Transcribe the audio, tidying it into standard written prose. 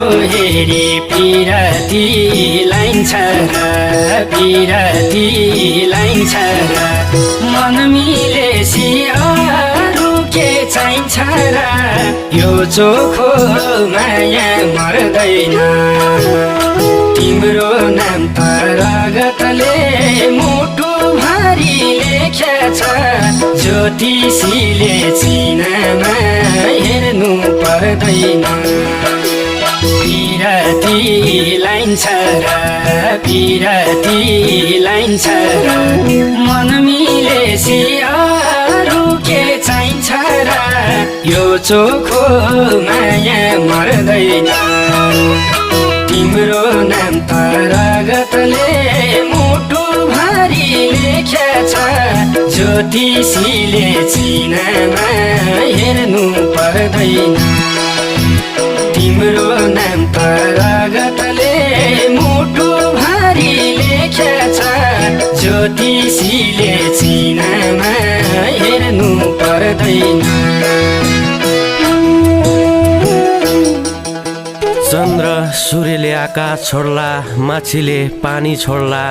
हेरी पिरती लाइन्छ र पिरती लाइन्छ र मन मिलेसी अरू के चाहिन्छ र यो चोखो माया मर्दैन तिम्रो नाम त रगतले मुटु भारी लेखेछ ज्योतिषीले चिनामा हेर्नु पर्दैन पिरती लाइन्छ र पिरती लाइन्छ र मन मिलेसी अरू के चाहिन्छ र यो चोखो माया मर्दैन तिम्रो नाम त रगतले मुटु भारी लेखेछ ज्योतिषीले चिनामा हेर्नु पर्दैन तिम्रो नाम त रगतले मुटु भारी लेखेछ ज्योतिषीले चिनामा हेर्नु पर्दैन चन्द्र सूर्यले आकाश छोड्ला माछीले पानी छोड्ला